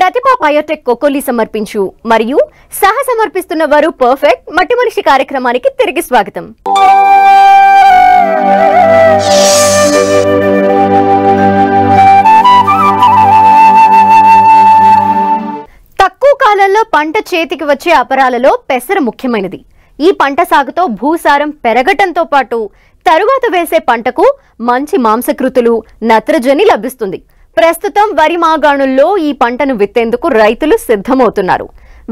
ప్రతిభ Biotech కోకోలి సమర్పించు మరియు సహ సమర్పిస్తున్న వారు పర్ఫెక్ట్ మట్టి మనిషి కార్యక్రమానికి తిరిగి స్వాగతం. తక్కువ కాలంలో పంట చేతికి వచ్చే అపరాలలో పెసర ముఖ్యమైనది. ఈ పంట సాగుతో భూసారం పెరగటంతో పాటు తరువాత వేసే పంటకు మంచి మాంసకృతులు నత్రజని లభిస్తుంది. ప్రస్తుతం వరి మాగాణుల్లో ఈ పంటను విత్తేందుకు రైతులు సిద్ధమవుతున్నారు.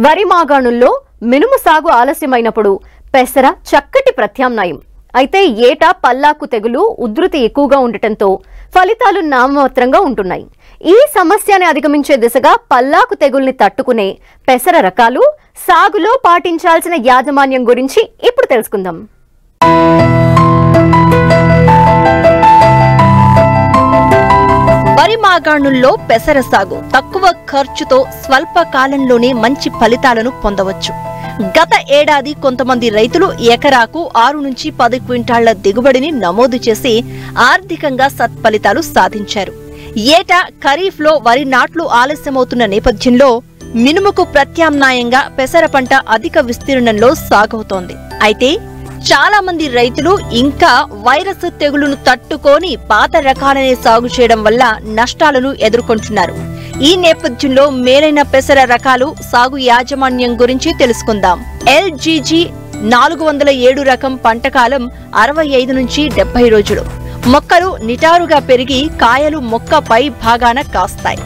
వరి మాగాణుల్లో మినుము సాగు ఆలస్యమైనప్పుడు పెసర చక్కటి ప్రత్యామ్నాయం. అయితే ఏటా పల్లాకు తెగులు ఉధృతి ఎక్కువగా ఉండటంతో ఫలితాలు నామమాత్రంగా ఉంటున్నాయి. ఈ సమస్యని అధిగమించే దిశగా పల్లాకు తెగుల్ని తట్టుకునే పెసర రకాలు, సాగులో పాటించాల్సిన యాజమాన్యం గురించి ఇప్పుడు తెలుసుకుందాం. వరి మాగాణుల్లో పెసర సాగు తక్కువ ఖర్చుతో స్వల్ప కాలంలోనే మంచి ఫలితాలను పొందవచ్చు. గత ఏడాది కొంతమంది రైతులు ఎకరాకు 6 నుంచి 10 క్వింటాళ్ల దిగుబడిని నమోదు చేసి ఆర్థికంగా సత్ఫలితాలు సాధించారు. ఏటా ఖరీఫ్ లో వరి నాట్లు ఆలస్యమవుతున్న నేపథ్యంలో మినుముకు ప్రత్యామ్నాయంగా పెసర పంట అధిక విస్తీర్ణంలో సాగవుతోంది. అయితే చాలా మంది రైతులు ఇంకా వైరస్ తెగులును తట్టుకొని పాత రకాలనే సాగు చేయడం వల్ల నష్టాలను ఎదుర్కొంటున్నారు. ఈ నేపథ్యంలో మేలైన పెసర రకాలు సాగు యాజమాన్యం గురించి తెలుసుకుందాం. LGG 407 రకం పంటకాలం 65 నుంచి 70 రోజులు. మొక్కలు నిటారుగా పెరిగి కాయలు మొక్క పై భాగాన కాస్తాయి.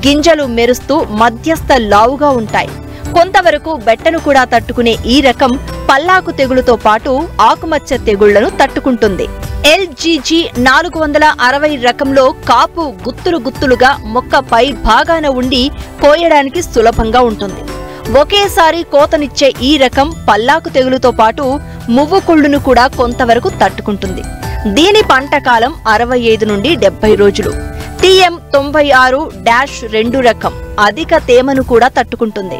గింజలు మెరుస్తూ మధ్యస్థ లావుగా ఉంటాయి. కొంతవరకు బెట్టను కూడా తట్టుకునే ఈ రకం పల్లాకు తెగులుతో పాటు ఆకుమచ్చ తెగుళ్లను తట్టుకుంటుంది. LGG 460 రకంలో కాపు గుత్తులు గుత్తులుగా మొక్క పై భాగాన ఉండి కోయడానికి సులభంగా ఉంటుంది. ఒకేసారి కోతనిచ్చే ఈ రకం పల్లాకు తెగులుతో పాటు మువ్వు కుళ్ళును కూడా కొంతవరకు తట్టుకుంటుంది. దీని పంటకాలం 65 నుండి 70 రోజులు. TM 96-2 రకం అధిక తేమను కూడా తట్టుకుంటుంది.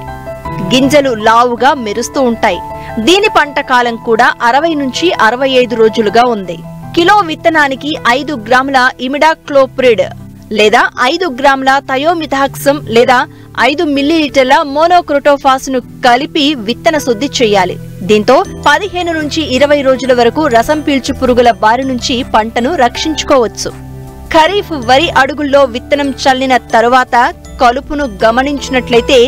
గింజలు లావుగా మెరుస్తూ ఉంటాయి. దీని పంట కాలం కూడా 60 నుంచి 65 రోజులుగా ఉంది. కిలో విత్తనానికి 5 గ్రాముల ఇమిడాక్లోప్రిడ్ లేదా 5 గ్రాముల థయోమిథాక్సమ్ లేదా 5 మిల్లీలీటర్ల మోనోక్రోటోఫాస్ ను కలిపి విత్తన శుద్ధి చేయాలి. దీంతో 15 నుంచి 20 రోజుల వరకు రసం పీల్చు పురుగుల బారి నుంచి పంటను రక్షించుకోవచ్చు. ఖరీఫ్ వరి అడుగుల్లో విత్తనం చల్లిన తరువాత కలుపును గమనించినట్లయితే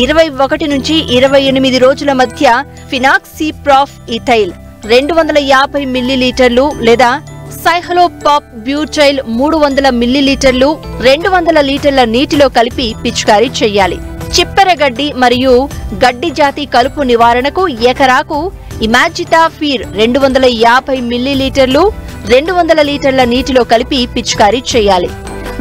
21 నుంచి 28 రోజుల మధ్య ఫినాక్సిప్రాఫ్ ఇథైల్ 250 మిల్లీలీటర్లు లేదా సైహలోపాప్ బ్యూటైల్ 300 మిల్లీలీటర్లు 200 లీటర్ల నీటిలో కలిపి పిచికారీ చేయాలి. చిప్పెరగడ్డి మరియు గడ్డి జాతి కలుపు నివారణకు ఎకరాకు ఇమాజిటాఫీర్ 250 మిల్లీలీటర్లు 200 లీటర్ల నీటిలో కలిపి పిచికారీ చేయాలి.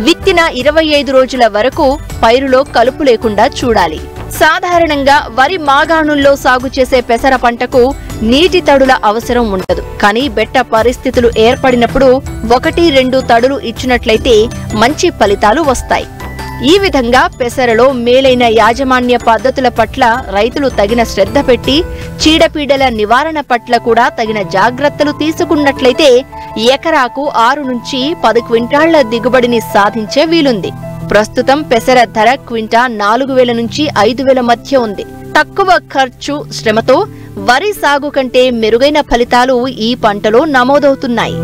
విత్తిన 25 రోజుల వరకు పైరులో కలుపు లేకుండా చూడాలి. సాధారణంగా వరి మాగాణుల్లో సాగు చేసే పెసర పంటకు నీటి తడుల అవసరం ఉండదు. కానీ బెట్ట పరిస్థితులు ఏర్పడినప్పుడు 1-2 తడులు ఇచ్చినట్లయితే మంచి ఫలితాలు వస్తాయి. ఈ విధంగా పెసరలో మేలైన యాజమాన్య పద్ధతుల పట్ల రైతులు తగిన శ్రద్ధ పెట్టి చీడపీడల నివారణ పట్ల కూడా తగిన జాగ్రత్తలు తీసుకున్నట్లయితే ఎకరాకు 6 నుంచి 10 క్వింటాళ్ల దిగుబడిని సాధించే వీలుంది. ప్రస్తుతం పెసర ధర క్వింటా 4000 నుంచి 5000 మధ్య ఉంది. తక్కువ ఖర్చు శ్రమతో వరి సాగు కంటే మెరుగైన ఫలితాలు ఈ పంటలో నమోదవుతున్నాయి.